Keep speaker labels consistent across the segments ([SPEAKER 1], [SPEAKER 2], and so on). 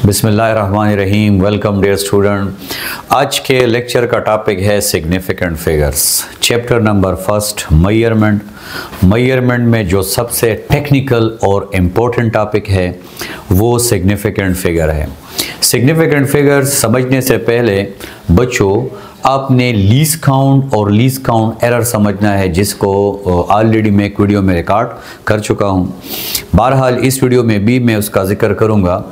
[SPEAKER 1] बिस्मिल्लाहिर्रहमानिर्रहीम। Welcome dear student. आज के लेक्चर का टॉपिक है significant figures. Chapter number first measurement. Measurement में जो सबसे टेक्निकल और इम्पोर्टेंट टॉपिक है वो सिग्निफिकेंट फिगर है। सिग्निफिकेंट फिगर्स समझने से पहले बच्चों आपने लीस्ट काउंट और लीस्ट काउंट एरर समझना है, जिसको ऑलरेडी मैं एक वीडियो में रिकॉर्ड कर चुका हूं। बहरहाल इस वीडियो में भी मैं उसका जिक्र करूंगा।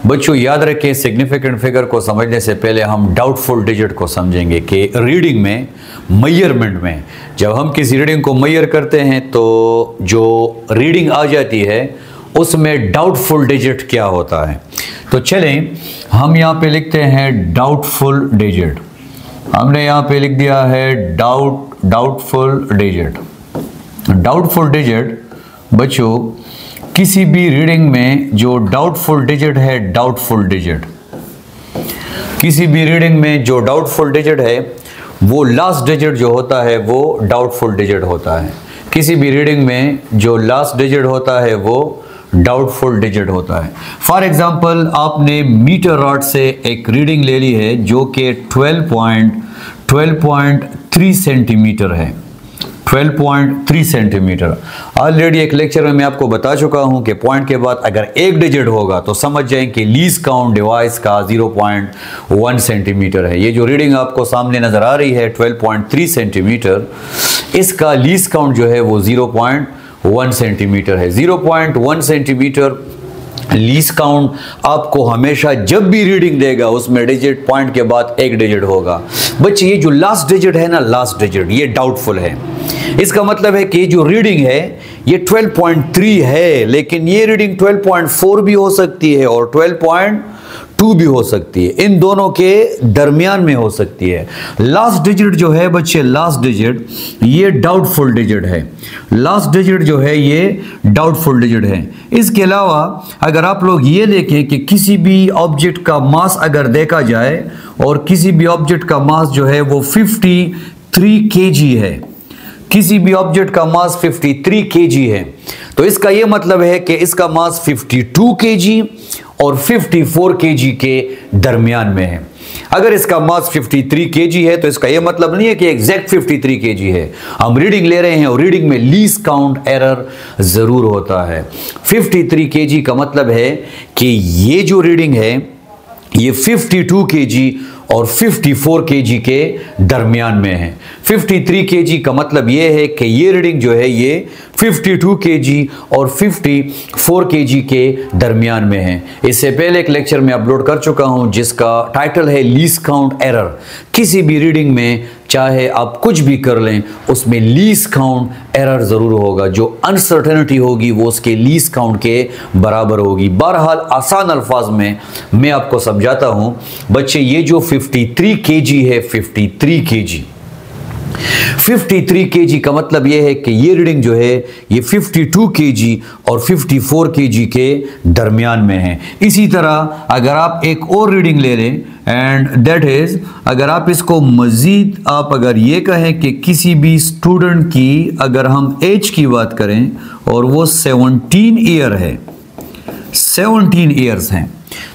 [SPEAKER 1] बच्चों याद रखें, सिग्निफिकेंट फिगर को समझने से पहले हम डाउटफुल डिजिट को समझेंगे कि रीडिंग में, मेजरमेंट में जब हम किसी रीडिंग को मेजर करते हैं तो जो रीडिंग आ जाती है उसमें डाउटफुल डिजिट क्या होता है। तो चलें हम यहाँ पे लिखते हैं डाउटफुल डिजिट। हमने यहाँ पे लिख दिया है डाउटफुल डिजिट। डाउटफुल डिजिट बच्चों किसी भी रीडिंग में जो डाउटफुल डिजिट है, डाउटफुल डिजिट किसी भी रीडिंग में जो डाउटफुल डिजिट है वो लास्ट डिजिट जो होता है वो डाउटफुल डिजिट होता है। किसी भी रीडिंग में जो लास्ट डिजिट होता है वो डाउटफुल डिजिट होता है। फॉर एग्जाम्पल आपने मीटर रॉड से एक रीडिंग ले ली है जो कि 12.3 सेंटीमीटर है। 12.3 सेंटीमीटर। ऑलरेडी एक लेक्चर में मैं आपको बता चुका हूं कि पॉइंट के बाद अगर एक डिजिट होगा तो समझ जाएं कि लीस्ट काउंट डिवाइस का 0.1 सेंटीमीटर है। ये जो रीडिंग आपको सामने नजर आ रही है 12.3 सेंटीमीटर, इसका लीस्ट काउंट जो है वो 0.1 सेंटीमीटर है। 0.1 सेंटीमीटर लीस्ट काउंट आपको हमेशा जब भी रीडिंग देगा उसमें डिजिट पॉइंट के बाद एक डिजिट होगा। बच्चे ये जो लास्ट डिजिट है ना, लास्ट डिजिट ये डाउटफुल है। इसका मतलब है कि जो रीडिंग है ये 12.3 है, लेकिन ये रीडिंग 12.4 भी हो सकती है और 12.2 भी हो सकती है। इन दोनों के दरमियान में हो सकती है। लास्ट डिजिट जो है बच्चे, लास्ट डिजिट ये डाउटफुल डिजिट है। लास्ट डिजिट जो है ये डाउटफुल डिजिट है। इसके अलावा अगर आप लोग ये देखें कि किसी भी ऑब्जेक्ट का मास अगर देखा जाए और किसी भी ऑब्जेक्ट का मास जो है वो 53 kg है, किसी भी ऑब्जेक्ट का मास 53 kg है, तो इसका यह मतलब है कि इसका मास 52 kg और 54 kg के दरमियान में है। अगर इसका मास 53 kg है तो इसका यह मतलब नहीं है कि एग्जैक्ट 53 kg है। हम रीडिंग ले रहे हैं और रीडिंग में लीस्ट काउंट एरर जरूर होता है। 53 kg का मतलब है कि ये जो रीडिंग है ये 52 kg और 54 kg के दरमियान में है। 53 kg का मतलब ये है कि ये रीडिंग जो है ये 52 kg और 54 kg के दरमियान में है। इससे पहले एक लेक्चर में अपलोड कर चुका हूं जिसका टाइटल है लीस्ट काउंट एरर। किसी भी रीडिंग में चाहे आप कुछ भी कर लें उसमें लीस्ट काउंट एरर जरूर होगा। जो अनसर्टेनिटी होगी वो उसके लीस्ट काउंट के बराबर होगी। बहरहाल आसान अल्फाज में मैं आपको समझाता हूं बच्चे, ये जो 53 kg है, 53 kg का मतलब यह है कि ये रीडिंग जो है ये 52 kg और 54 kg के दरमियान में है। इसी तरह अगर आप एक और रीडिंग ले लें एंड दैट इज, अगर आप इसको मजीद आप अगर ये कहें कि किसी भी स्टूडेंट की अगर हम एज की बात करें और वो 17 ईयर है, 17 ईयर्स हैं,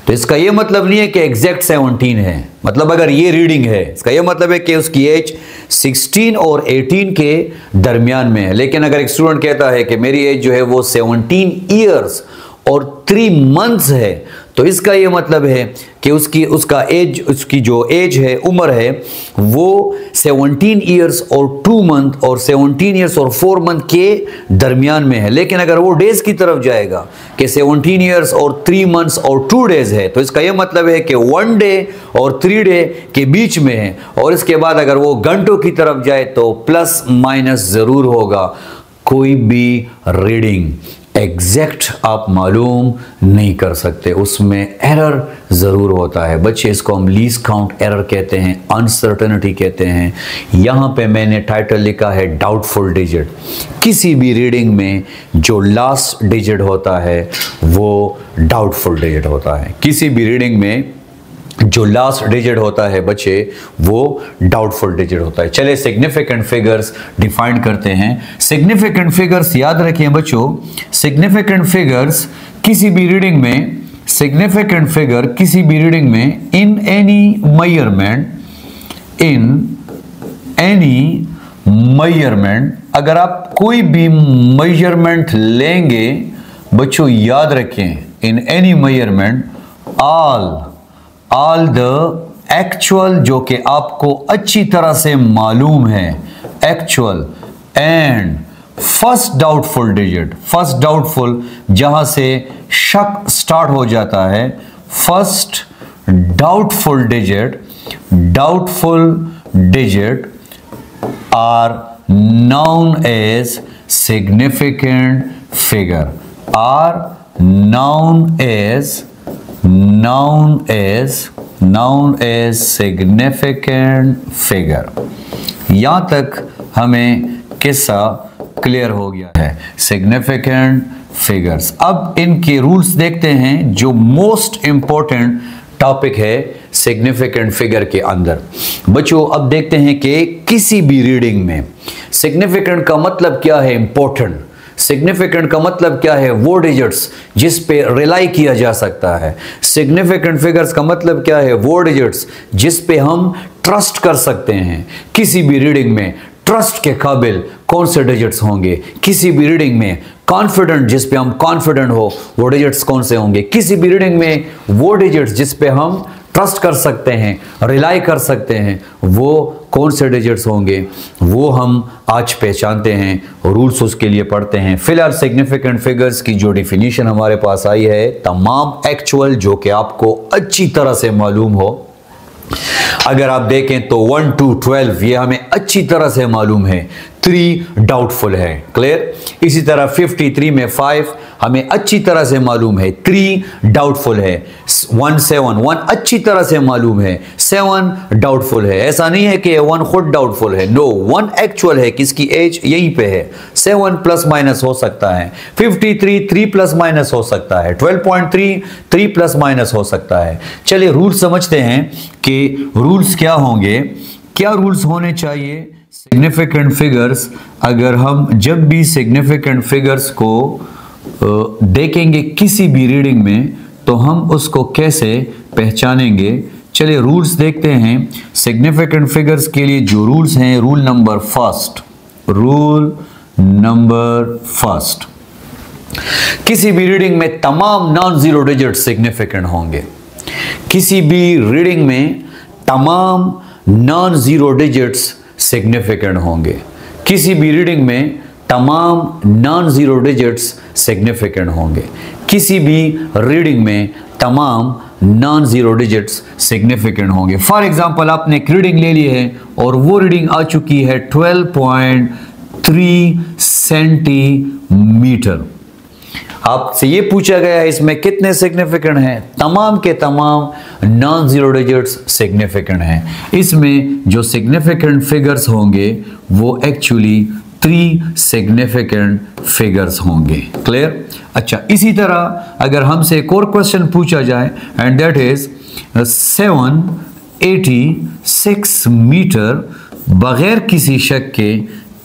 [SPEAKER 1] तो इसका यह मतलब नहीं है कि एग्जैक्ट 17 है। मतलब अगर ये रीडिंग है इसका यह मतलब है कि उसकी एज 16 और 18 के दरमियान में है। लेकिन अगर एक स्टूडेंट कहता है कि मेरी एज जो है वो 17 ईयर्स और 3 मंथ्स है, तो इसका यह मतलब है कि उसकी जो एज है, उम्र है, वो 17 ईयर्स और 2 मंथ और 17 ईयर्स और 4 मंथ के दरमियान में है। लेकिन अगर वो डेज की तरफ जाएगा कि 17 ईयर्स और 3 मंथ्स और 2 डेज है, तो इसका यह मतलब है कि 1 डे और 3 डे के बीच में है। और इसके बाद अगर वो घंटों की तरफ जाए तो प्लस माइनस जरूर होगा। कोई भी रीडिंग एग्जैक्ट आप मालूम नहीं कर सकते, उसमें एरर ज़रूर होता है। बच्चे इसको हम लीस्ट काउंट एरर कहते हैं, अनसर्टेनिटी कहते हैं। यहाँ पे मैंने टाइटल लिखा है डाउटफुल डिजिट। किसी भी रीडिंग में जो लास्ट डिजिट होता है वो डाउटफुल डिजिट होता है। किसी भी रीडिंग में जो लास्ट डिजिट होता है बच्चे वो डाउटफुल डिजिट होता है। चले सिग्निफिकेंट फिगर्स डिफाइन करते हैं। सिग्निफिकेंट फिगर्स याद रखें बच्चों, सिग्निफिकेंट फिगर्स किसी भी रीडिंग में सिग्निफिकेंट फिगर किसी भी रीडिंग में इन एनी मेजरमेंट, अगर आप कोई भी मेजरमेंट लेंगे बच्चों याद रखें, in any measurement all the actual जो कि आपको अच्छी तरह से मालूम है, actual and first doubtful digit, first doubtful जहां से शक स्टार्ट हो जाता है, first doubtful digit are known as significant figure, are known as significant figure। यहां तक हमें किस्सा क्लियर हो गया है, सिग्निफिकेंट फिगर्स। अब इनके रूल्स देखते हैं जो मोस्ट इंपॉर्टेंट टॉपिक है सिग्निफिकेंट फिगर के अंदर। बच्चों अब देखते हैं कि किसी भी रीडिंग में सिग्निफिकेंट का मतलब क्या है, इंपॉर्टेंट। सिग्निफिकेंट का मतलब क्या है, वो डिजिट्स जिस पे रिलाई किया जा सकता है। सिग्निफिकेंट फिगर्स का मतलब क्या है, वो डिजिट्स जिस पे हम ट्रस्ट कर सकते हैं। किसी भी रीडिंग में ट्रस्ट के काबिल कौन से डिजिट्स होंगे, किसी भी रीडिंग में कॉन्फिडेंट जिस पे हम कॉन्फिडेंट हो वो डिजिट्स कौन से होंगे, किसी भी रीडिंग में वो डिजिट्स जिस पे हम ट्रस्ट कर सकते हैं, रिलाई कर सकते हैं, वो कौन से डिजिट्स होंगे, वो हम आज पहचानते हैं, रूल्स उसके लिए पढ़ते हैं। फिलहाल सिग्निफिकेंट फिगर्स की जो डिफिनीशन हमारे पास आई है, तमाम एक्चुअल जो कि आपको अच्छी तरह से मालूम हो। अगर आप देखें तो 1 to 12 ये हमें अच्छी तरह से मालूम है, 3 डाउटफुल है, क्लियर। इसी तरह 53 में 5 हमें अच्छी तरह से मालूम है, 3 डाउटफुल है। 1 अच्छी तरह से मालूम है, 7 डाउटफुल है। ऐसा नहीं है कि 1 खुद डाउटफुल है, नो, 1 एक्चुअल है, किसकी एज यहीं पे है। 7 प्लस माइनस हो सकता है, 53 3 प्लस माइनस हो सकता है, 12.3 3 प्लस माइनस हो सकता है। चलिए रूल समझते हैं कि रूल्स क्या होंगे, क्या रूल्स होने चाहिए सिग्निफिकेंट फिगर्स। अगर हम जब भी सिग्निफिकेंट फिगर्स को देखेंगे किसी भी रीडिंग में तो हम उसको कैसे पहचानेंगे। चलिए रूल्स देखते हैं सिग्निफिकेंट फिगर्स के लिए। जो रूल्स हैं, रूल नंबर फर्स्ट, किसी भी रीडिंग में तमाम नॉन जीरो डिजिट सिग्निफिकेंट होंगे। किसी भी रीडिंग में तमाम नॉन जीरो डिजिट्स सिग्निफिकेंट होंगे। किसी भी रीडिंग में तमाम नॉन जीरो डिजिट्स सिग्निफिकेंट होंगे। किसी भी रीडिंग में तमाम नॉन जीरो डिजिट्स सिग्निफिकेंट होंगे। फॉर एग्जांपल आपने एक रीडिंग ले ली है और वो रीडिंग आ चुकी है 12.3 सेंटीमीटर। आपसे ये पूछा गया है इसमें कितने सिग्निफिकेंट हैं, तमाम के तमाम नॉन जीरो डिजिट्स सिग्निफिकेंट हैं। इसमें जो सिग्निफिकेंट फिगर्स होंगे वो एक्चुअली 3 सिग्निफिकेंट फिगर्स होंगे, क्लियर। अच्छा, इसी तरह अगर हमसे एक और क्वेश्चन पूछा जाए एंड दैट इज 786 मीटर, बगैर किसी शक के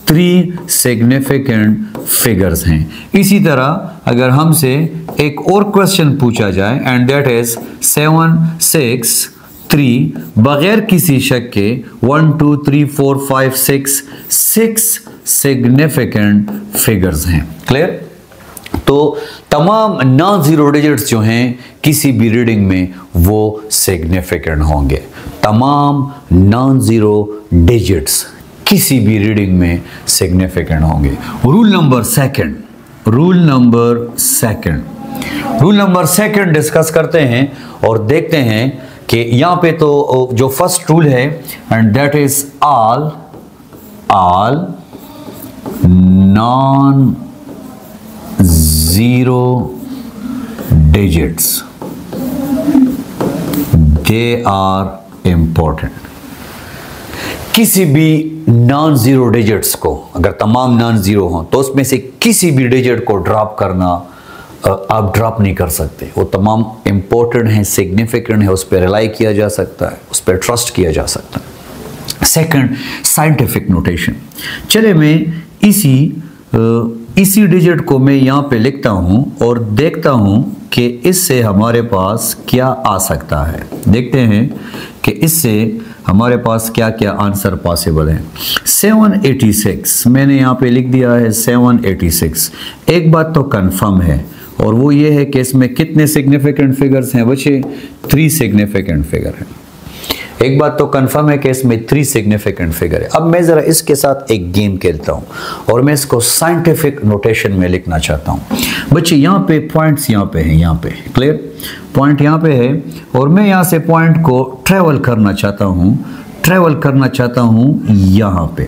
[SPEAKER 1] 3 सिग्निफिकेंट फिगर्स हैं। इसी तरह अगर हमसे एक और क्वेश्चन पूछा जाए एंड दैट इज 763, बगैर किसी शक के 1 2 3 4 5 6 सिग्निफिकेंट फिगर्स हैं, क्लियर। तो तमाम नॉन जीरो डिजिट्स जो हैं किसी भी रीडिंग में वो सिग्निफिकेंट होंगे। तमाम नॉन जीरो डिजिट्स किसी भी रीडिंग में सिग्निफिकेंट होंगे। रूल नंबर सेकंड डिस्कस करते हैं और देखते हैं कि यहां पे तो जो फर्स्ट रूल है and that is all non zero digits they are important. किसी भी नॉन जीरो डिजिट्स को, अगर तमाम नॉन जीरो हो तो उसमें से किसी भी डिजिट को ड्रॉप करना आप ड्रॉप नहीं कर सकते। वो तमाम इंपॉर्टेंट है, सिग्निफिकेंट है, उस पर रिलाई किया जा सकता है, उस पर ट्रस्ट किया जा सकता है। Second, scientific notation. चले मैं इसी इसी डिजिट को मैं यहाँ पे लिखता हूँ और देखता हूँ कि इससे हमारे पास क्या आ सकता है। देखते हैं कि इससे हमारे पास क्या क्या आंसर पॉसिबल है। 786 मैंने यहाँ पे लिख दिया है 786। एक बात तो कंफर्म है और वो ये है कि इसमें कितने सिग्निफिकेंट फिगर्स हैं बच्चे? 3 सिग्निफिकेंट फिगर हैं। एक बात तो कंफर्म है कि इसमें 3 सिग्निफिकेंट फिगर है। अब मैं ज़रा इसके साथ एक गेम खेलता हूँ और मैं इसको साइंटिफिक नोटेशन में लिखना चाहता हूँ। बच्चे यहाँ पे पॉइंट्स यहाँ पे हैं, यहाँ पे क्लियर पॉइंट यहाँ पे है और मैं यहाँ से पॉइंट को ट्रेवल करना चाहता हूँ यहाँ पे।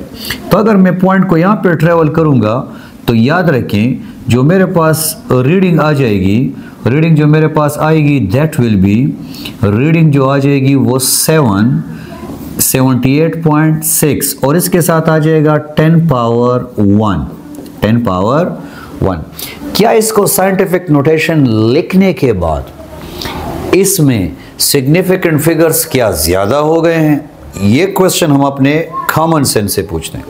[SPEAKER 1] तो अगर मैं पॉइंट को यहाँ पे ट्रेवल करूँगा तो याद रखें जो मेरे पास रीडिंग आ जाएगी, रीडिंग जो मेरे पास आएगी दैट विल बी, रीडिंग जो आ जाएगी वो 78.6 और इसके साथ आ जाएगा 10 पावर 1। क्या इसको साइंटिफिक नोटेशन लिखने के बाद इसमें सिग्निफिकेंट फिगर्स क्या ज्यादा हो गए हैं? ये क्वेश्चन हम अपने कॉमन सेंस से पूछते हैं।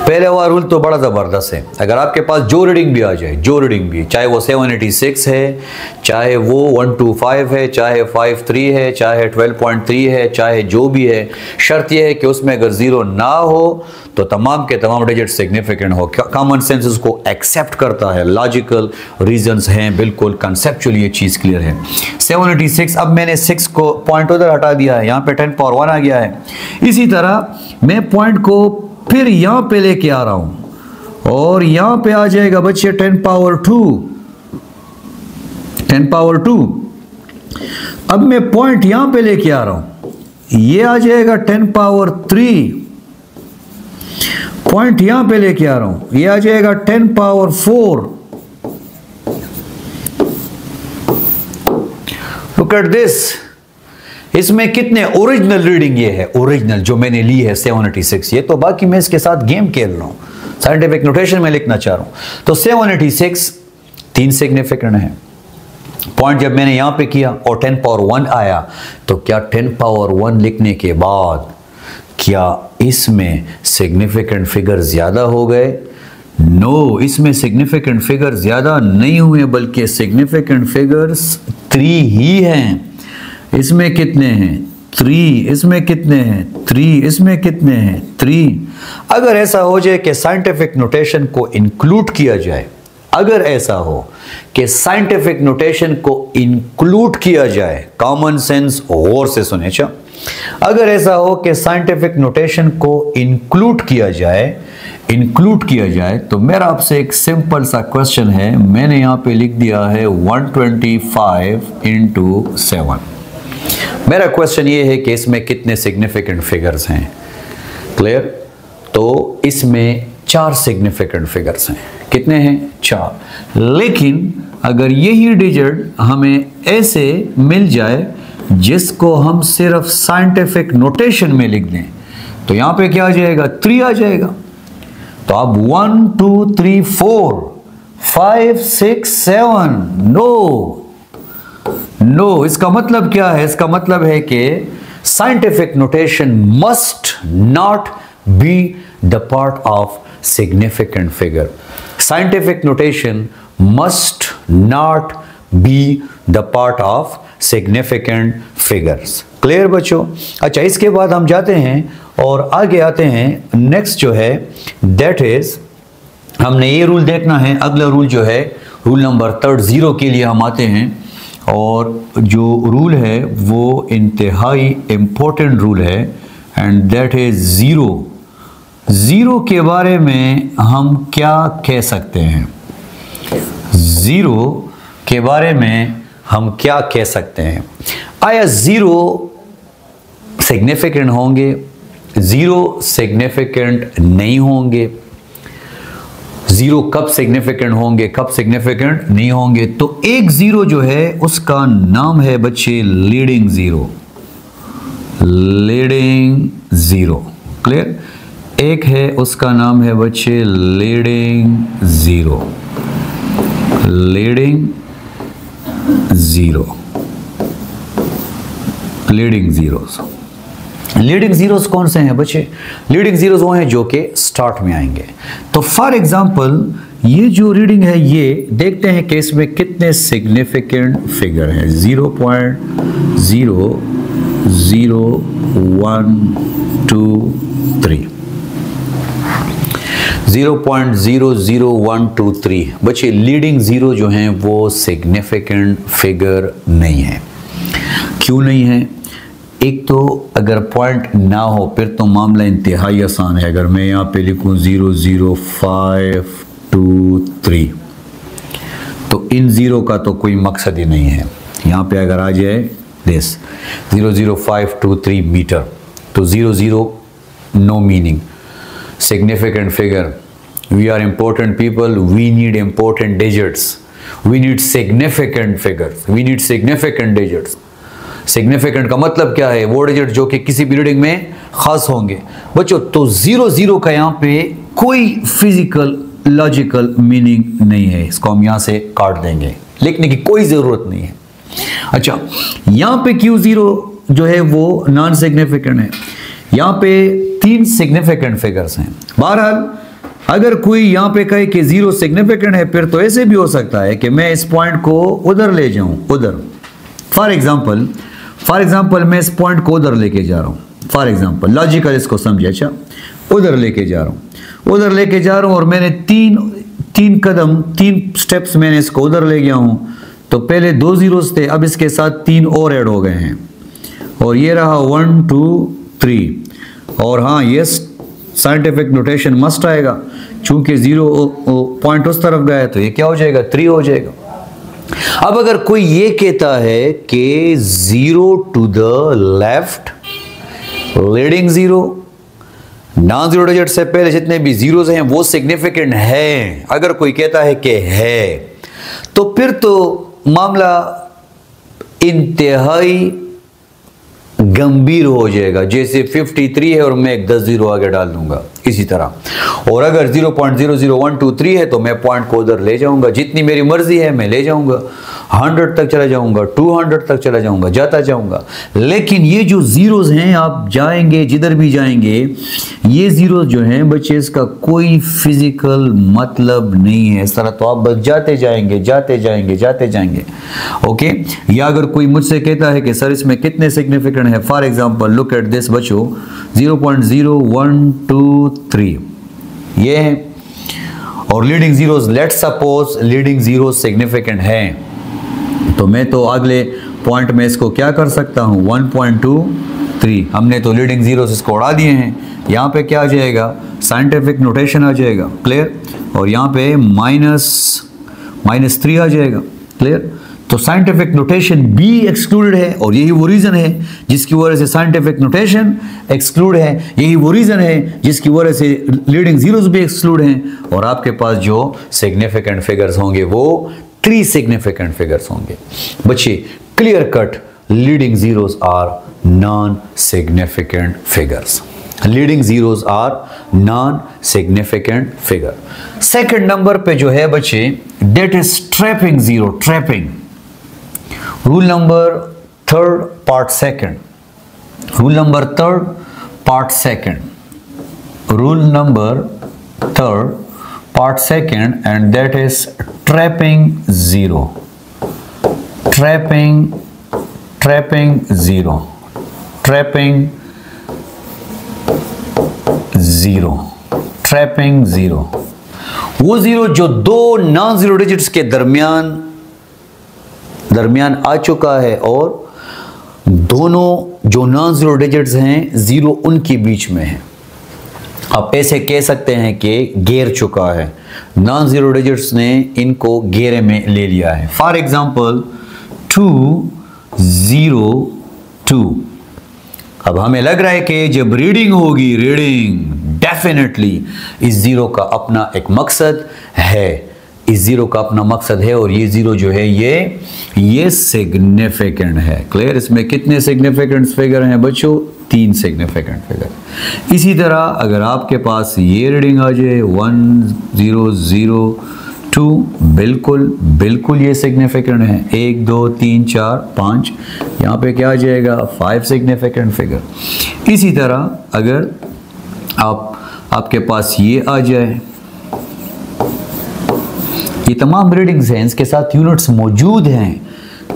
[SPEAKER 1] पहले वाला रूल तो बड़ा ज़बरदस्त है। अगर आपके पास जो रीडिंग भी आ जाए, जो रीडिंग भी, चाहे वो 786 है, चाहे वो 125 है, चाहे 53 है, चाहे 12.3 है, चाहे जो भी है, शर्त यह है कि उसमें अगर ज़ीरो ना हो तो तमाम के तमाम डिजिट सिग्निफिकेंट हो। कॉमन सेंस उसको एक्सेप्ट करता है, लॉजिकल रीजंस हैं, बिल्कुल कंसेप्चुअल ये चीज़ क्लियर है। 786, अब मैंने 6 को पॉइंट उधर हटा दिया है, यहाँ पे 10 पावर 1 आ गया है। इसी तरह मैं पॉइंट को फिर यहां पे लेके आ रहा हूं और यहां पे आ जाएगा बच्चे 10 पावर 2। अब मैं पॉइंट यहां पे लेके आ रहा हूं, ये आ जाएगा 10 पावर 3। पॉइंट यहां पे लेके आ रहा हूं, ये आ जाएगा 10 पावर 4। लुक एट दिस, इसमें कितने ओरिजिनल रीडिंग ये है, ओरिजिनल जो मैंने ली है 786। ये तो बाकी मैं इसके साथ गेम खेल रहा हूं, साइंटिफिक नोटेशन में लिखना चाह रहा हूं। तो 786 3 सिग्निफिकेंट है। पॉइंट जब मैंने यहां पे किया और 10 पावर 1 आया तो क्या 10 पावर 1 लिखने के बाद क्या इसमें सिग्निफिकेंट फिगर ज्यादा हो गए? नो, इसमें सिग्निफिकेंट फिगर ज्यादा नहीं हुए बल्कि सिग्निफिकेंट फिगर्स 3 ही हैं। इसमें कितने हैं? 3। इसमें कितने हैं? 3। इसमें कितने हैं? 3। अगर ऐसा हो जाए कि साइंटिफिक नोटेशन को इंक्लूड किया जाए, अगर ऐसा हो कि साइंटिफिक नोटेशन को इंक्लूड किया जाए, कॉमन सेंस गौर से सुने चा, अगर ऐसा हो कि साइंटिफिक नोटेशन को इंक्लूड किया जाए तो मेरा आपसे एक सिंपल सा क्वेश्चन है। मैंने यहां पे लिख दिया है 125 into 7। मेरा क्वेश्चन ये है कि इसमें कितने सिग्निफिकेंट फिगर्स हैं? क्लियर? तो इसमें 4 सिग्निफिकेंट फिगर्स हैं। कितने हैं? 4। लेकिन अगर यही डिजिट हमें ऐसे मिल जाए जिसको हम सिर्फ साइंटिफिक नोटेशन में लिख दें तो यहां पे क्या आ जाएगा? 3 आ जाएगा। तो अब 1 2 3 4 5 6 7 नो, इसका मतलब क्या है? इसका मतलब है कि scientific notation must not be the part of significant figure. Scientific notation must not be the part of significant figures. Clear बच्चों? अच्छा, इसके बाद हम जाते हैं और आगे आते हैं। नेक्स्ट जो है दैट इज, हमने ये रूल देखना है। अगला रूल जो है रूल नंबर 0 के लिए हम आते हैं और जो रूल है वो इंतहाई इम्पोर्टेंट रूल है एंड दैट इज 0 के बारे में हम क्या कह सकते हैं? 0 के बारे में हम क्या कह सकते हैं? आया 0 सिग्निफिकेंट होंगे, 0 सिग्निफिकेंट नहीं होंगे? 0 कब सिग्निफिकेंट होंगे, कब सिग्निफिकेंट नहीं होंगे? तो एक 0 जो है उसका नाम है बच्चे लीडिंग 0। क्लियर? एक है उसका नाम है बच्चे लीडिंग 0। लीडिंग जीरोस कौन से हैं बच्चे? लीडिंग जीरोस वो हैं जो कि स्टार्ट में आएंगे। तो फॉर एग्जांपल ये जो रीडिंग है ये देखते हैं कि इसमें कितने सिग्निफिकेंट फिगर हैं। 0.00123 0.00123 बच्चे लीडिंग जीरो जो हैं वो सिग्निफिकेंट फिगर नहीं है। क्यों नहीं है? एक तो अगर पॉइंट ना हो फिर तो मामला इंतहाई आसान है। अगर मैं यहाँ पे लिखूँ 00523 तो इन जीरो का तो कोई मकसद ही नहीं है। यहाँ पे अगर आ जाए दिस 00523 मीटर तो 00 no meaning. Significant figure, we are important people, we need important digits, we need significant figures, we need significant digits। Significant का मतलब क्या है? वो डिजिट जो कि किसी भी रीडिंग में खास होंगे बच्चों। तो 00 का यहाँ पे कोई फिजिकल लॉजिकल मीनिंग नहीं है, इसको हम यहाँ से काट देंगे, लिखने की कोई ज़रूरत नहीं है। अच्छा, यहाँ पे Q0 जो है वो नॉन सिग्निफिकेंट है। यहाँ पे 3 सिग्निफिकेंट फिगर्स हैं। बहरहाल अगर कोई यहाँ पे कहे कि 0 सिग्निफिकेंट है फिर तो ऐसे भी हो सकता है कि मैं इस पॉइंट को उधर ले जाऊं, उधर। फॉर एग्जाम्पल मैं इस पॉइंट को उधर लेके जा रहा हूँ। फॉर एग्जाम्पल लॉजिकल इसको समझिए। अच्छा, उधर लेके जा रहा हूँ और मैंने तीन कदम 3 स्टेप्स मैंने इसको उधर ले गया हूँ। तो पहले 2 जीरोस थे, अब इसके साथ 3 और ऐड हो गए हैं और ये रहा 1 2 3। और हाँ, ये साइंटिफिक नोटेशन मस्ट आएगा, चूंकि 0 पॉइंट उस तरफ गया है तो ये क्या हो जाएगा? 3 हो जाएगा। अब अगर कोई ये कहता है कि 0 to the left leading zero, non zero digit से पहले जितने भी जीरोस हैं वो सिग्निफिकेंट है, अगर कोई कहता है कि है तो फिर तो मामला इंतहाई गंभीर हो जाएगा। जैसे 53 है और मैं एक 10 जीरो आगे डाल दूंगा, इसी तरह। और अगर 0.00123 है तो मैं पॉइंट को उधर ले जाऊंगा, जितनी मेरी मर्जी है मैं ले जाऊंगा, 100 तक चला जाऊंगा, 200 तक चला जाऊंगा, जाता जाऊंगा। लेकिन ये जो जीरोस हैं, आप जाएंगे जिधर भी जाएंगे, ये जीरोस जो हैं बच्चे, इसका कोई फिजिकल मतलब नहीं है। इस तरह तो आप बस जाते जाएंगे, जाते जाएंगे, जाते जाएंगे। ओके, या अगर कोई मुझसे कहता है कि सर इसमें कितने सिग्निफिकेंट है, for example look at this बच्चों, 0.0123 ये है और leading zeros, let's suppose leading zeros significant है, तो मैं तो अगले पॉइंट में इसको क्या कर सकता हूं? 1.23। हमने तो लीडिंग जीरोस इसको उड़ा दिए हैं। यहाँ पे क्या आ जाएगा? साइंटिफिक नोटेशन आ जाएगा, क्लियर। और यहाँ पे -3 आ जाएगा, क्लियर। तो साइंटिफिक नोटेशन भी एक्सक्लूडेड है और यही वो रीजन है जिसकी वजह से साइंटिफिक नोटेशन एक्सक्लूड है, यही वो रीजन है जिसकी वजह से लीडिंग जीरोस भी एक्सक्लूड हैं। और आपके पास जो सिग्निफिकेंट फिगर्स होंगे वो 3 सिग्निफिकेंट फिगर्स होंगे। बच्चे clear cut, leading zeros are non significant figures. Leading zeros are non significant figure. Second number पे जो है बच्चे, that is trapping zero, trapping. Rule number 3 part 2, rule number 3 part 2, rule number 3 part 2, and that is trapping zero, trapping zero, trapping zero, trapping zero। वो zero जो 2 non zero digits के दरमियान आ चुका है और दोनों जो नॉन जीरो डिजिट्स हैं जीरो उनके बीच में है। आप ऐसे कह सकते हैं कि घेर चुका है, नॉन जीरो डिजिट्स ने इनको घेरे में ले लिया है। For example 202। अब हमें लग रहा है कि जब रीडिंग होगी, रीडिंग डेफिनेटली इस जीरो का अपना एक मकसद है, इस जीरो का अपना मकसद है और ये जीरो जो है ये सिग्निफिकेंट है, क्लियर। इसमें कितने सिग्निफिकेंट फिगर हैं बच्चों? 3 सिग्निफिकेंट फिगर। इसी तरह अगर आपके पास ये रीडिंग आ जाए 100 2 बिल्कुल ये सिग्निफिकेंट है। 1 2 3 4 5, यहाँ पे क्या आ जाएगा 5 सिग्निफिकेंट फिगर। इसी तरह अगर आपके पास ये आ जाए, ये तमाम रीडिंग्स हैं, इसके साथ यूनिट्स मौजूद हैं,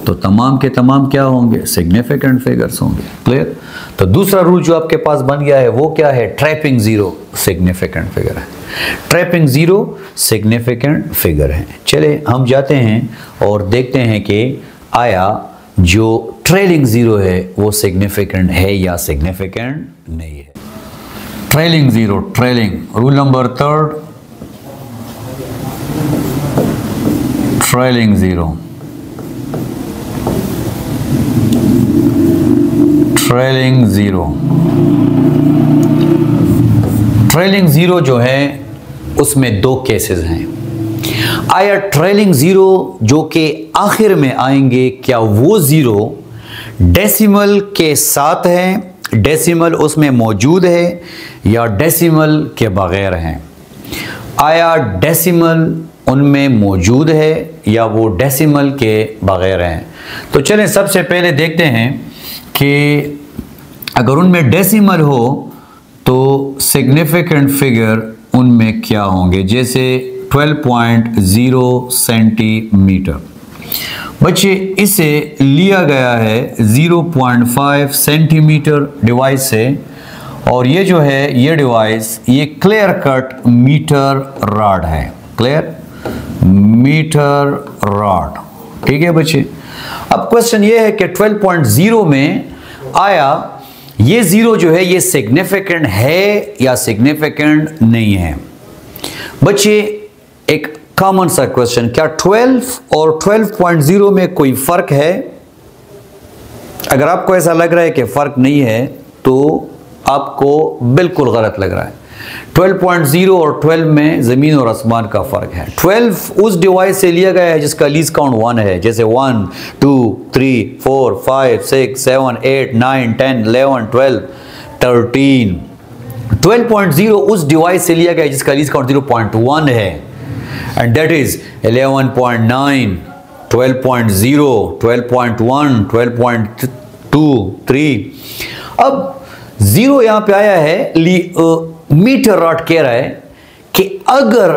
[SPEAKER 1] तो तमाम के तमाम क्या होंगे सिग्निफिकेंट फिगर्स होंगे। क्लियर। तो दूसरा रूल जो आपके पास बन गया है वो क्या है, ट्रैपिंग जीरो सिग्निफिकेंट फिगर है। ट्रैपिंग जीरो सिग्निफिकेंट फिगर है। चले हम जाते हैं और देखते हैं कि आया जो ट्रेलिंग जीरो है वो सिग्निफिकेंट है या सिग्निफिकेंट नहीं है। Trailing zero, trailing rule number 3, trailing zero, trailing zero. Trailing zero जो है उसमें 2 केसेस हैं। आया ट्रेलिंग जीरो जो कि आखिर में आएंगे, क्या वो जीरो डेसिमल के साथ है, डेसिमल उसमें मौजूद है, या डेसिमल के बगैर हैं? आया डेसिमल उनमें मौजूद है या वो डेसिमल के बगैर हैं? तो चलें सबसे पहले देखते हैं कि अगर उनमें डेसिमल हो तो सिग्निफिकेंट फिगर उनमें क्या होंगे। जैसे 12.0 सेंटीमीटर, बच्चे इसे लिया गया है 0.5 सेंटीमीटर डिवाइस से, और ये जो है ये डिवाइस ये क्लियर कट मीटर रॉड है। क्लियर, मीटर रॉड, ठीक है बच्चे। अब क्वेश्चन ये है कि 12.0 में आया ये जीरो जो है ये सिग्निफिकेंट है या सिग्निफिकेंट नहीं है? बच्चे एक कॉमन सा क्वेश्चन, क्या 12 और 12.0 में कोई फर्क है? अगर आपको ऐसा लग रहा है कि फर्क नहीं है तो आपको बिल्कुल गलत लग रहा है। 12.0 और 12 में ज़मीन और आसमान का फ़र्क है। 12 उस डिवाइस से लिया गया है जिसका लीस्ट काउंट 1 है, जैसे 1 2 3 4 5 6 7 8 9 10 11 12 13। 12.0 उस डिवाइस से लिया गया है जिसका लीस्ट काउंट 0.1 है, एंड दैट इज 11.9 12.0 12.1 12.2 3। अब जीरो यहां पे आया है, मीटर रॉड कह रहा है कि अगर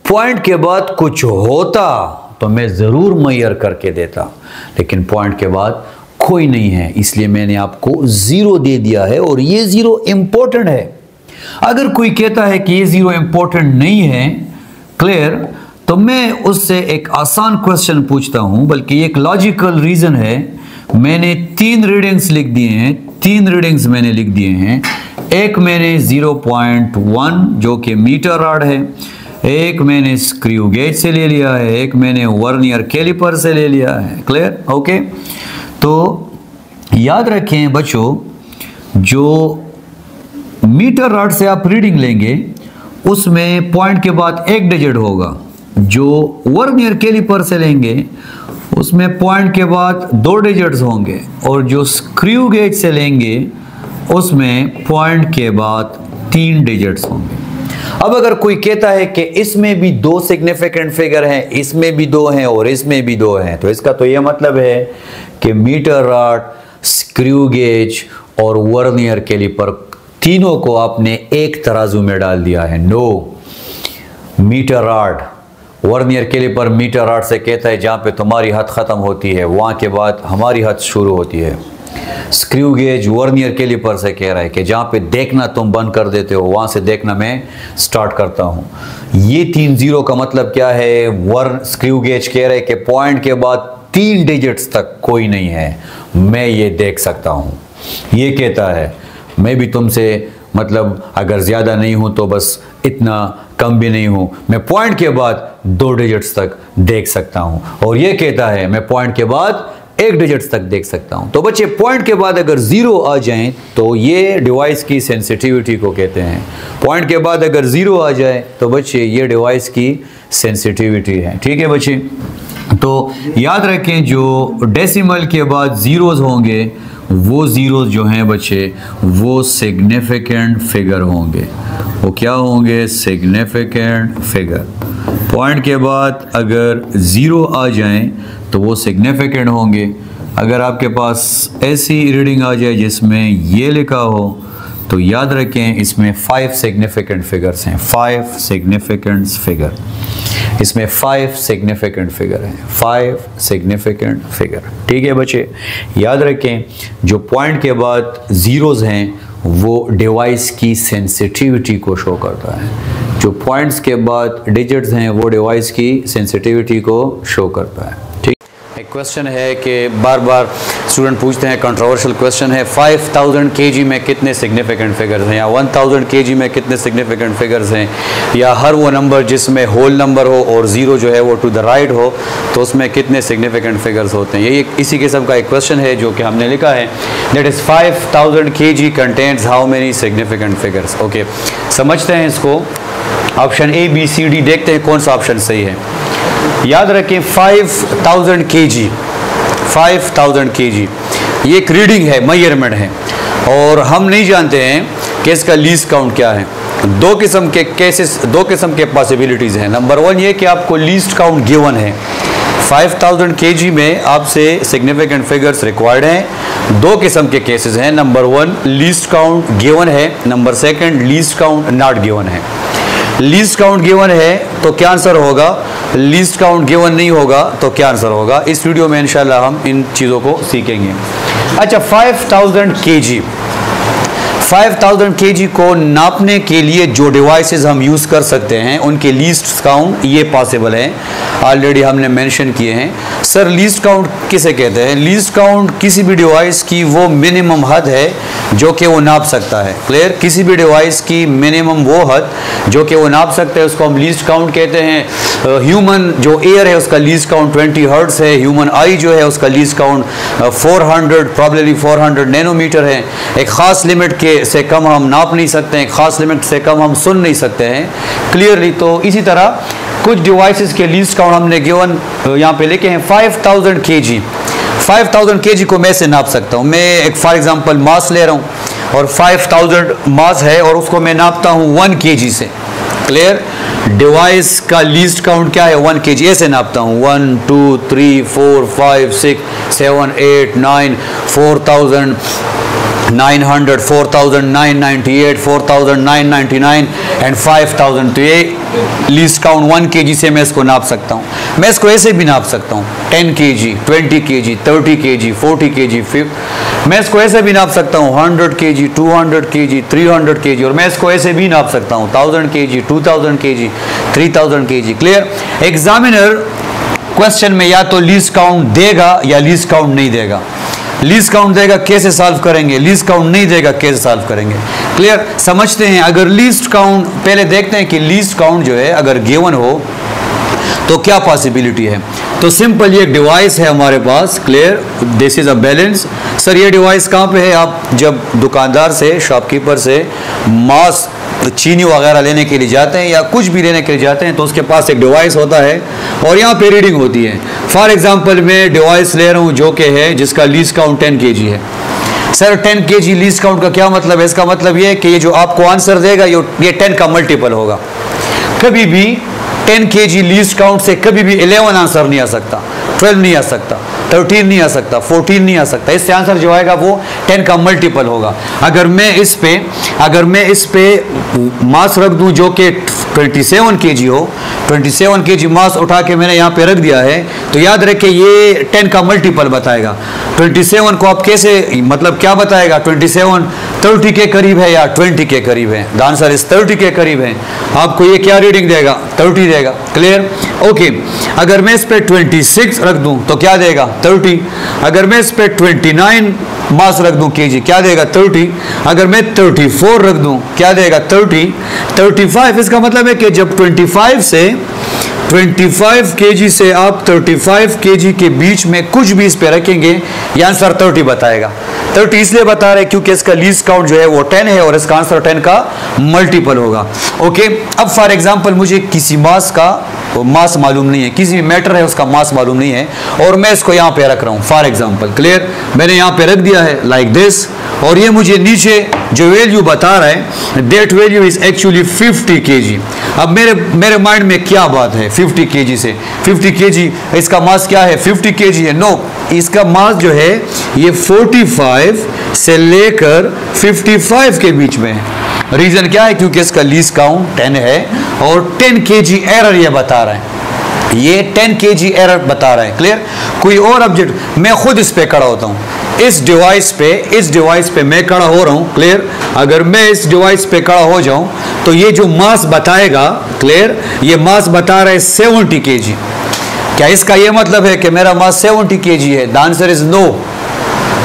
[SPEAKER 1] पॉइंट के बाद कुछ होता तो मैं जरूर मैयर करके देता, लेकिन पॉइंट के बाद कोई नहीं है, इसलिए मैंने आपको जीरो दे दिया है, और ये जीरो इंपॉर्टेंट है। अगर कोई कहता है कि ये जीरो इंपॉर्टेंट नहीं है, क्लियर, तो मैं उससे एक आसान क्वेश्चन पूछता हूं, बल्कि एक लॉजिकल रीजन है। मैंने 3 रीडिंग्स लिख दिए हैं, 3 रीडिंग्स मैंने लिख दिए हैं। एक मैंने 0.1 जो कि मीटर रॉड है, एक मैंने स्क्रू गेज से ले लिया है, एक मैंने वर्नियर कैलिपर से ले लिया है। Clear, okay. तो याद रखें बच्चों, जो मीटर रॉड से आप रीडिंग लेंगे उसमें पॉइंट के बाद 1 डिजिट होगा, जो वर्नियर कैलिपर से लेंगे उसमें पॉइंट के बाद 2 डिजिट्स होंगे, और जो स्क्रू गेज से लेंगे उसमें पॉइंट के बाद 3 डिजिट्स होंगे। अब अगर कोई कहता है कि इसमें भी 2 सिग्निफिकेंट फिगर हैं, इसमें भी 2 हैं और इसमें भी 2 हैं, तो इसका तो यह मतलब है कि मीटर रॉड, स्क्रू गेज और वर्नियर कैलिपर तीनों को आपने एक तराजू में डाल दिया है। No, metre rod vernier caliper metre rod से कहता है जहाँ पे तुम्हारी हद ख़त्म होती है वहाँ के बाद हमारी हद शुरू होती है। स्क्रू गेज वर्नियर कैलिपर से कह रहा है कि जहाँ पे देखना तुम बंद कर देते हो वहाँ से देखना मैं स्टार्ट करता हूँ। ये 3 जीरो का मतलब क्या है? स्क्रू गेज कह रहे हैं कि पॉइंट के बाद 3 डिजिट्स तक कोई नहीं है, मैं ये देख सकता हूँ। ये कहता है मैं भी तुमसे मतलब अगर ज़्यादा नहीं हूँ तो बस इतना कम भी नहीं हूँ, मैं पॉइंट के बाद 2 डिजिट्स तक देख सकता हूँ, और ये कहता है मैं पॉइंट के बाद 1 डिजिट्स तक देख सकता हूँ। तो बच्चे पॉइंट के बाद अगर 0 आ जाएं तो ये डिवाइस की सेंसिटिविटी को कहते हैं। पॉइंट के बाद अगर 0 आ जाए तो बच्चे ये डिवाइस की सेंसिटिविटी है। ठीक है बच्चे, तो याद रखें जो डेसिमल के बाद जीरोज होंगे वो जीरोज जो हैं बच्चे वो सिग्निफिकेंट फिगर होंगे। वो क्या होंगे? Significant figure. पॉइंट के बाद अगर 0 आ जाएं तो वो सिग्निफिकेंट होंगे। अगर आपके पास ऐसी रीडिंग आ जाए जिसमें ये लिखा हो तो याद रखें इसमें 5 सिग्निफिकेंट फिगर्स हैं, 5 सिग्निफिकेंट फिगर, इसमें 5 सिग्निफिकेंट फिगर हैं, 5 सिग्निफिकेंट फिगर। ठीक है बच्चे, याद रखें जो पॉइंट के बाद जीरोज़ हैं वो डिवाइस की सेंसिटिविटी को शो करता है, जो पॉइंट्स के बाद डिजिट्स हैं वो डिवाइस की सेंसिटिविटी को शो करता है। ठीक, एक क्वेश्चन है कि बार बार स्टूडेंट पूछते हैं, कंट्रोवर्शियल क्वेश्चन है, 5000 kg में कितने सिग्निफिकेंट फिगर्स हैं, या 1000 kg में कितने सिग्निफिकेंट फिगर्स हैं, या हर वो नंबर जिसमें होल नंबर हो और ज़ीरो जो है वो टू द राइट हो तो उसमें कितने सिग्निफिकेंट फिगर्स होते हैं। ये इसी किस्म का एक क्वेश्चन है जो कि हमने लिखा है, that is 5000 kg contains how many significant figures. Okay, समझते हैं इसको। Option A B C D देखते हैं कौन सा ऑप्शन सही है। याद रखें 5000 kg, 5000 kg ये एक रीडिंग है, मेजरमेंट है, और हम नहीं जानते हैं कि इसका लीस्ट काउंट क्या है। दो किस्म के केसेस, दो किस्म के पॉसिबिलिटीज़ हैं। नंबर 1 ये कि आपको लीस्ट काउंट गिवन है, 5000 kg में आपसे सिग्निफिकेंट फिगर्स रिक्वायर्ड हैं। दो किस्म के केसेस हैं, नंबर 1 लीस्ट काउंट गिवन है, number 2 least count not given है। लीस्ट काउंट गिवन है तो क्या आंसर होगा, लीस्ट काउंट गिवन नहीं होगा तो क्या आंसर होगा। इस वीडियो में इंशाल्लाह हम इन चीज़ों को सीखेंगे। अच्छा, 5000 kg, 5000 kg को नापने के लिए जो डिवाइसेस हम यूज़ कर सकते हैं उनके लीस्ट काउंट ये पॉसिबल है, ऑलरेडी हमने मेंशन किए हैं। सर लीस्ट काउंट किसे कहते हैं? लीस्ट काउंट किसी भी डिवाइस की वो मिनिमम हद है जो कि वो नाप सकता है। क्लियर? किसी भी डिवाइस की मिनिमम वो हद जो कि वो नाप सकते हैं उसको हम लीस्ट काउंट कहते हैं। ह्यूमन जो एयर है उसका लीस्ट काउंट 20 हर्ट्ज है। ह्यूमन आई जो है उसका लीस्ट काउंट 400 प्रॉबेबली 400 नैनोमीटर है। एक ख़ास लिमिट के से कम हम नाप नहीं सकते हैं, ख़ास लिमिट से कम हम सुन नहीं सकते हैं क्लियरली। तो इसी तरह कुछ डिवाइसेस के लीस्ट काउंट हमने गिवन यहाँ पे लिखे हैं 5000 kg। 5000 kg को मैं से नाप सकता हूँ। मैं एक फॉर एग्जांपल मास ले रहा हूँ और 5000 मास है और उसको मैं नापता हूँ 1 kg से। क्लियर? डिवाइस का लीस्ट काउंट क्या है? 1 kg। ऐसे नापता हूँ 1 2 3 4 5 6 7 8 9 4000 900 4998 4999 एंड 5000। तो ये लीस्ट काउंट 1 kg से मैं इसको नाप सकता हूँ। मैं इसको ऐसे भी नाप सकता हूँ 10 kg 20 kg 30 kg 40 kg 50। मैं इसको ऐसे भी नाप सकता हूँ 100 kg 200 kg 300 kg, और मैं इसको ऐसे भी नाप सकता हूँ 1000 kg 2000 kg 3000 kg। Clear? Examiner question में या तो लीस्ट काउंट देगा या लीस्ट काउंट नहीं देगा। लीस्ट काउंट देगा कैसे सॉल्व करेंगे, लीस्ट काउंट नहीं देगा कैसे सॉल्व करेंगे। क्लियर? समझते हैं। अगर लीस्ट काउंट, पहले देखते हैं कि लीस्ट काउंट जो है अगर गिवन हो तो क्या पॉसिबिलिटी है। तो सिंपल ये एक डिवाइस है हमारे पास। Clear? This is a balance. Sir ये डिवाइस कहाँ पे है? आप जब दुकानदार से, शॉपकीपर से मांस चीनी वगैरह लेने के लिए जाते हैं या कुछ भी लेने के लिए जाते हैं तो उसके पास एक डिवाइस होता है और यहाँ पे रीडिंग होती है। फॉर एग्जांपल मैं डिवाइस ले रहा हूँ जो कि है जिसका लीस्ट काउंट 10 kg है। सर 10 kg लीस्ट काउंट का क्या मतलब है? इसका मतलब ये है कि ये जो आपको आंसर देगा ये 10 का मल्टीपल होगा। कभी भी 10 kg लीस्ट काउंट से कभी भी 11 आंसर नहीं आ सकता, 12 नहीं आ सकता, 13 नहीं आ सकता, 14 नहीं आ सकता। इससे आंसर जो आएगा वो 10 का मल्टीपल होगा। अगर मैं इस पे मास रख दूं जो कि 27 kg हो, 27 kg मास उठा के मैंने यहाँ पे रख दिया है तो याद रखें ये 10 का मल्टीपल बताएगा। 27 को आप कैसे, मतलब क्या बताएगा? 27 30 के करीब है या 20 के करीब है? द आंसर इज 30 के करीब है। आपको ये क्या रीडिंग देगा? 30 देगा। क्लियर? ओके। अगर मैं इस पे 26 रख दूं तो क्या देगा? 30। अगर मैं इस पे 29 मास रख दूं kg क्या देगा? 30। अगर मैं 34 रख दूं क्या देगा? 30। 35 इसका मतलब है कि जब 25 kg से आप 35 kg के बीच में कुछ भी इस पे रखेंगे ये आंसर 30 बताएगा। 30 इसलिए बता रहे हैं क्योंकि इसका लीस्ट काउंट जो है वो 10 है और इसका आंसर 10 का मल्टीपल होगा। ओके, अब फॉर एग्जांपल मुझे किसी मास का मास मालूम नहीं है, किसी भी मैटर है उसका मास मालूम नहीं है और मैं इसको यहां पे रख रहा हूं। फॉर एग्जांपल क्लियर, मैंने यहां पे रख दिया है लाइक दिस और ये मुझे नीचे जो वैल्यू बता रहा है that value is actually 50 kg। अब मेरे माइंड में क्या बात है 50 kg से, 50 kg इसका मास क्या है 50 kg है? नो, इसका मास जो है ये 45 से लेकर 55 के बीच में है। रीजन क्या है? क्योंकि इसका लीस्ट काउंट 10 है और 10 kg एरर ये बता रहा है, ये 10 kg एरर बता रहा है। क्लियर? कोई और ऑब्जेक्ट, मैं खुद इस पे खड़ा होता हूं, इस डिवाइस पे मैं खड़ा हो रहा हूं। क्लियर? अगर मैं इस डिवाइस पे खड़ा हो जाऊं तो ये जो मास बताएगा, क्लियर, ये मास बता रहा है 70 kg। क्या इसका ये मतलब है कि मेरा मास 70 kg है? The answer is no.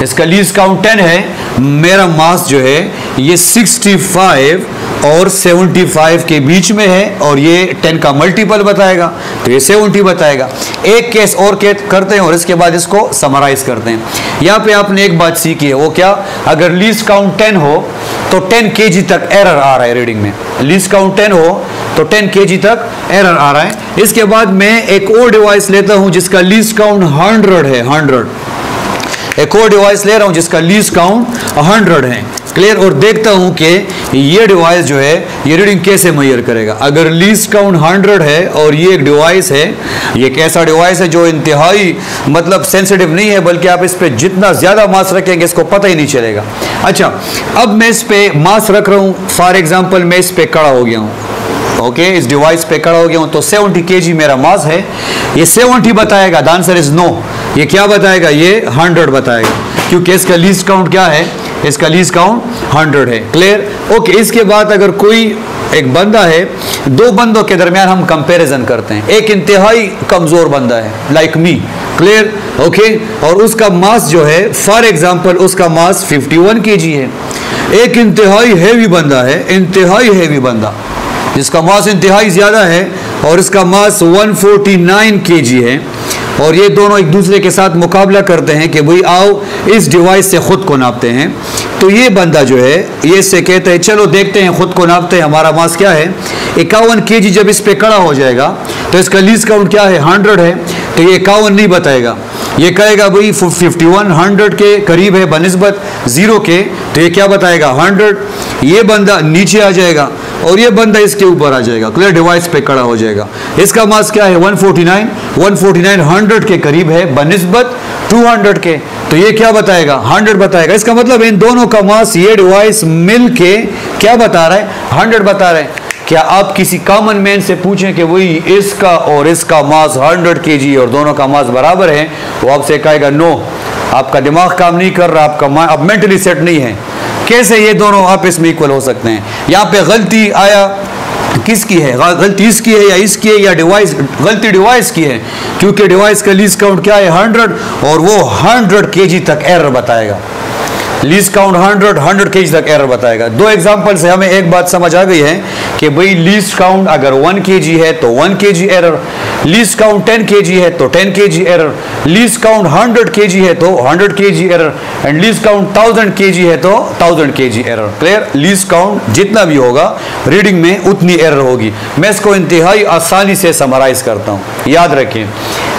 [SPEAKER 1] इसका लीस्ट काउंट 10 है, मेरा मास जो है ये 65 और 75 के बीच में है और ये 10 का मल्टीपल बताएगा तो ये 70 बताएगा। एक केस और करते हैं और इसके बाद इसको समराइज करते हैं। यहाँ पे आपने एक बात सीखी है, वो क्या? अगर लीस्ट काउंट 10 हो तो 10 kg तक एरर आ रहा है रीडिंग में। लीस्ट काउंट 10 हो तो 10 kg तक एरर आ रहा है। इसके बाद मैं एक और डिवाइस लेता हूं जिसका लीस्ट काउंट 100 है, 100। एक और डिवाइस ले रहा हूं जिसका लीस्ट काउंट 100 है। क्लियर? और देखता हूं कि ये डिवाइस जो है ये रीडिंग कैसे मेजर करेगा। अगर लीस्ट काउंट 100 है और ये एक डिवाइस है, ये कैसा डिवाइस है जो इंतहाई मतलब सेंसिटिव नहीं है, बल्कि आप इस पे जितना ज्यादा मास रखेंगे इसको पता ही नहीं चलेगा। अच्छा, अब मैं इस पे मास रख रहा हूं, फॉर एग्जांपल मैं इस पे खड़ा हो गया हूं, ओके, इस डिवाइस पे खड़ा हो गया हूं तो 70 kg मेरा मास है, ये 70 बताएगा। The answer is no. ये क्या बताएगा? ये 100 बताएगा क्योंकि इसका लीस्ट काउंट क्या है? इसका लीस्ट काउंट 100 है। क्लियर? ओके, इसके बाद अगर कोई एक बंदा है, दो बंदों के दरमियान हम कंपैरिजन करते हैं। एक इंतहाई कमजोर बंदा है लाइक मी, क्लियर, ओके, और उसका मास जो है फॉर एग्जांपल उसका मास 51 kg है। एक इंतहाई हैवी बंदा है, इंतहाई हैवी बंदा जिसका मास इंतहाई ज्यादा है और इसका मास 149 kg है और ये दोनों एक दूसरे के साथ मुकाबला करते हैं कि भाई आओ इस डिवाइस से खुद को नापते हैं। तो ये बंदा जो है ये से कहता है चलो देखते हैं, खुद को नापते हैं, हमारा मास क्या है 51 kg। जब इस पे खड़ा हो जाएगा तो इसका लीस्ट काउंट क्या है? 100 है, तो ये 51 नहीं बताएगा, ये कहेगा भाई 51 100 के करीब है बनिस्बत 0 के, तो ये क्या बताएगा? 100। ये बंदा नीचे आ जाएगा और ये बंदा इसके ऊपर आ जाएगा, क्लियर, डिवाइस पे खड़ा हो जाएगा। इसका मास क्या है? 149 100 के करीब है बनिस्बत 200 के, तो ये क्या बताएगा? 100 बताएगा। इसका मतलब इन दोनों का मास ये डिवाइस मिल के क्या बता रहा है? 100 बता रहा है। क्या आप किसी कॉमन मैन से पूछें कि वही इसका और इसका मास 100 kg और दोनों का मास बराबर है, वो आपसे कहेगा नो, आपका दिमाग काम नहीं कर रहा, आपका अब मेंटली सेट नहीं है। कैसे ये दोनों आपस में इक्वल हो सकते हैं? यहाँ पे गलती आया किसकी है? गलती इसकी है या इसकी है या डिवाइस? गलती डिवाइस की है क्योंकि डिवाइस का लीस्ट काउंट क्या है? 100 और वो 100 kg तक एरर बताएगा। लीस्ट काउंट 100 kg तक एरर बताएगा। दो एग्जांपल से हमें एक बात समझ आ गई है कि भाई लीस्ट काउंट अगर 1 kg है तो 1 kg error, least count 10 kg है तो 10 kg error, least count 100 kg है तो 100 kg error and least count 1000 kg है तो 1000 kg error. Clear? Least count जितना भी होगा रीडिंग में उतनी एरर होगी। मैं इसको इंतहाई आसानी से समराइज करता हूं। याद रखें,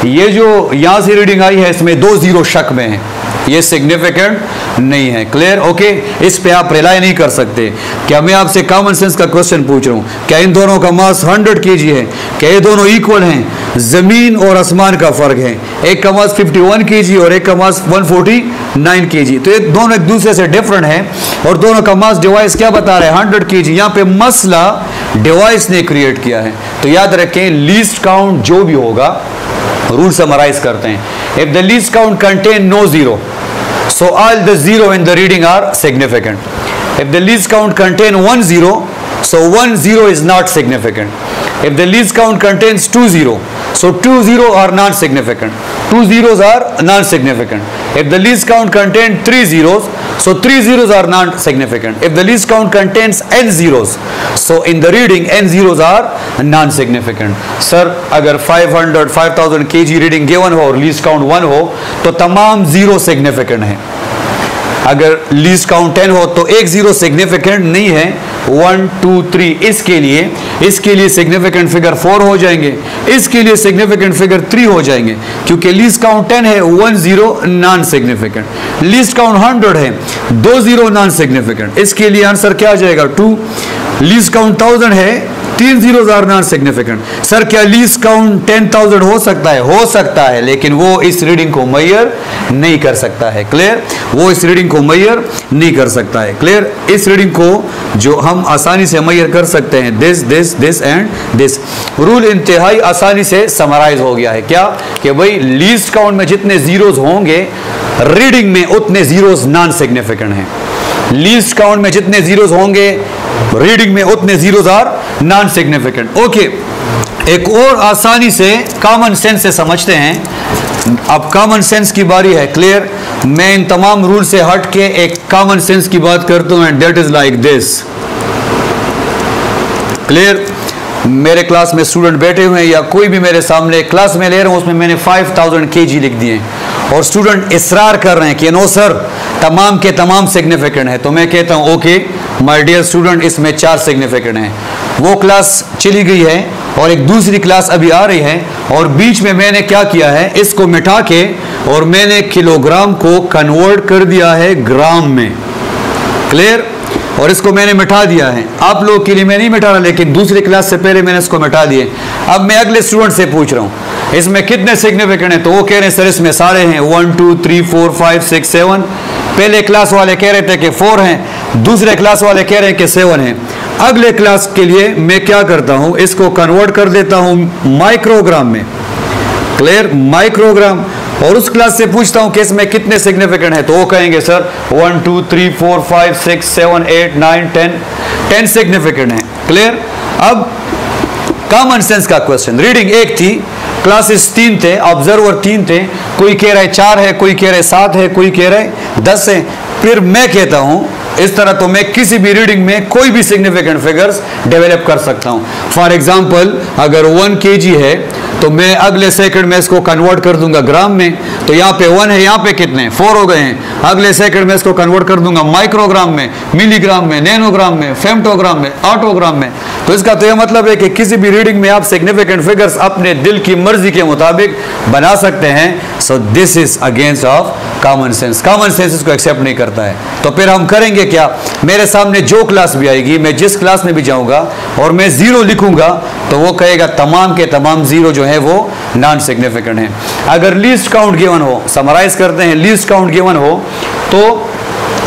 [SPEAKER 1] ये जो यहां से रीडिंग आई है इसमें 2 0 शक में है, ये सिग्निफिकेंट नहीं है। क्लियर? ओके, इस पे आप रिलाई नहीं कर सकते। क्या मैं आपसे कॉमन सेंस का क्वेश्चन पूछ रहा हूं, क्या इन दोनों का मास 100 kg है? क्या ये दोनों इक्वल हैं? जमीन और आसमान का फर्क है, एक का मास 51 kg और एक का मास 149 kg, तो ये दोनों एक दूसरे से डिफरेंट है और दोनों का मास डिवाइस क्या बता रहा है? 100 kg। यहाँ पे मसला डिवाइस ने क्रिएट किया है। तो याद रखें, लीस्ट काउंट जो भी होगा, रूल समराइज करते हैं, if the least count contain no zero, so all the zero in the reading are significant. If the least count contain 1 0, so 1 0 is not significant. If the least count contains 2 0, so 2 0 are non-significant. 2 zeros are non-significant. If the least count contains 3 zeros, so 3 zeros are non-significant. If the least count contains n zeros, so in the reading n zeros are non-significant. Sir, अगर 5000 kg reading given हो और least count 1 हो तो तमाम zero significant है। अगर least count 10 हो तो एक जीरो सिग्निफिकेंट नहीं है। 1 2 3 इसके लिए सिग्निफिकेंट फिगर 4 हो जाएंगे, इसके लिए सिग्निफिकेंट फिगर 3 हो जाएंगे, क्योंकि लीस्ट काउंट 10 है, 1 0 नॉन सिग्निफिकेंट। लीस्ट काउंट 100 है, 2 0 नॉन सिग्निफिकेंट, इसके लिए आंसर क्या आ जाएगा 2। लीस्ट काउंट 1000 है, 3 zeros are non significant. Sir क्या लीस्ट काउंट 10,000 हो सकता है? हो सकता है, लेकिन वो इस रीडिंग को मेजर नहीं कर सकता है। क्लियर? वो इस रीडिंग को मेजर नहीं कर सकता है। क्लियर? इस रीडिंग को जो हम आसानी से मेजर कर सकते हैं, this this this and this. Rule इंतहाई आसानी से समराइज हो गया है। क्या? कि भाई लीस्ट काउंट में जितने जीरोस होंगे रीडिंग में उतने जीरोस नॉन सिग्निफिकेंट हैं। लीस्ट काउंट में जितने जीरोस होंगे रीडिंग में उतने zeros are non significant. Okay, एक और आसानी से कॉमन सेंस से समझते हैं। अब कॉमन सेंस की बारी है। क्लियर? मैं इन तमाम रूल से हट के एक कॉमन सेंस की बात करता हूं and that is like this. Clear? मेरे क्लास में स्टूडेंट बैठे हुए हैं या कोई भी मेरे सामने क्लास में ले रहा हूं, उसमें मैंने 5000 kg लिख दिए और स्टूडेंट इसरार कर रहे हैं कि नो सर तमाम के तमाम सिग्निफिकेंट है। तो मैं कहता हूं ओके माय डियर स्टूडेंट, इसमें 4 सिग्निफिकेंट हैं। वो क्लास चली गई है और एक दूसरी क्लास अभी आ रही है और बीच में मैंने क्या किया है, इसको मिटा के और मैंने किलोग्राम को कन्वर्ट कर दिया है ग्राम में। क्लियर? और इसको मैंने मिटा दिया है। आप लोगों के लिए मैं नहीं मिटा रहा, लेकिन दूसरी क्लास से पहले मैंने इसको मिटा दिए। अब मैं अगले स्टूडेंट से पूछ रहा हूं इसमें कितने सिग्निफिकेंट है, तो वो कह रहे हैं सर इसमें सारे हैं 1 2 3 4 5 6 7। पहले क्लास वाले कह रहे थे कि 4 हैं, दूसरे क्लास वाले कह रहे हैं कि 7 हैं। अगले क्लास के लिए मैं क्या करता हूं, इसको कन्वर्ट कर देता हूं माइक्रोग्राम में। क्लियर? माइक्रोग्राम। और उस क्लास से पूछता हूं कि इसमें कितने सिग्निफिकेंट है, तो वो कहेंगे सर 1 2 3 4 5 6 7 8 9 10 सिग्निफिकेंट है। क्लियर? अब कॉमन सेंस का क्वेश्चन। रीडिंग 1 थी, क्लासेस 3 थे, ऑब्जर्वर 3 थे, कोई कह रहा है 4 है, कोई कह रहा है 7 है, कोई कह रहा है 10 है। फिर मैं कहता हूं इस तरह तो मैं किसी भी रीडिंग में कोई भी सिग्निफिकेंट फिगर्स डेवलप कर सकता हूं। फॉर एग्जांपल अगर 1 kg है तो मैं अगले सेकंड में इसको कन्वर्ट कर दूंगा ग्राम में, तो यहाँ पे 1 है, यहाँ पे कितने 4 हो गए हैं। अगले सेकंड में इसको कन्वर्ट कर दूंगा माइक्रोग्राम में, मिलीग्राम में, नैनोग्राम में, फेम्टोग्राम में, ऑटोग्राम में। तो इसका तो यह मतलब है कि किसी भी रीडिंग में आप सिग्निफिकेंट फिगर्स अपने दिल की मर्जी के मुताबिक बना सकते हैं। So this is against of common sense. Common sense इसको एक्सेप्ट नहीं करता है। तो फिर हम करेंगे क्या, मेरे सामने जो क्लास भी आएगी, मैं जिस क्लास में भी जाऊंगा और मैं 0 लिखूंगा तो वो कहेगा तमाम के तमाम 0 जो है वो नॉन सिग्निफिकेंट है। अगर लीस्ट काउंट गिवन हो, समराइज करते हैं, लीस्ट काउंट गिवन हो तो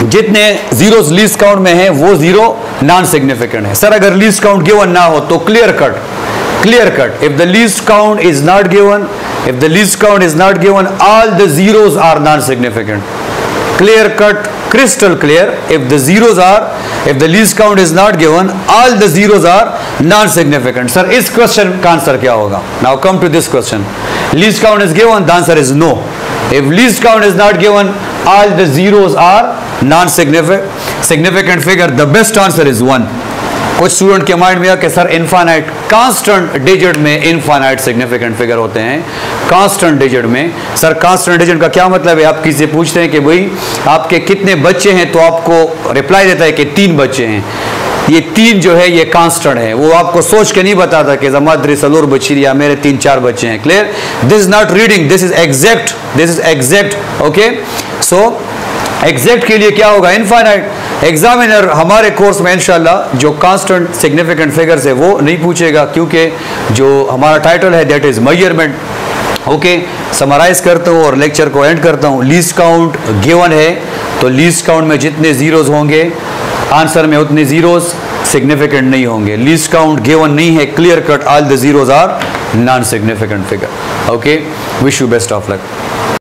[SPEAKER 1] जितने जीरोस लीस्ट काउंट में है वो 0 नॉन सिग्निफिकेंट है। सर अगर लीस्ट काउंट गिवन ना हो तो clear cut if the least count is not given, all the zeros are non significant. Clear cut, crystal clear. If the least count is not given, all the zeros are non significant. Sir इस question का answer क्या होगा? Now come to this question. Least count is given, the answer is no. If least count is not given, all the zeros are non significant figure. The best answer is 1. कुछ student के mind में आया कि sir infinite constant digit में infinite significant figure होते हैं। Constant digit में, sir constant digit का क्या मतलब है? आप किसी से पूछते हैं कि भाई आपके कितने बच्चे हैं, तो आपको रिप्लाई देता है कि 3 बच्चे हैं। ये 3 जो है ये कांस्टेंट है, वो आपको सोच के नहीं बताता कि जमाद्री सलोर बच्ची या मेरे 3-4 बच्चे हैं। Clear? This is not reading, this is exact. Okay, so exact के लिए क्या होगा? इनफाइनाइट। एग्जामिनर हमारे कोर्स में इंशाल्लाह जो कांस्टेंट सिग्निफिकेंट फिगर्स है वो नहीं पूछेगा, क्योंकि जो हमारा टाइटल है that is measurement. Okay, summarise करता हूँ और लेक्चर को एंड करता हूँ। लीस्ट काउंट गिवन है तो लीस्ट काउंट में जितने जीरोस होंगे आंसर में उतने जीरोस सिग्निफिकेंट नहीं होंगे। लीस्ट काउंट गिवन नहीं है, clear cut, all the zeros are non significant figure. Okay, wish you best of luck.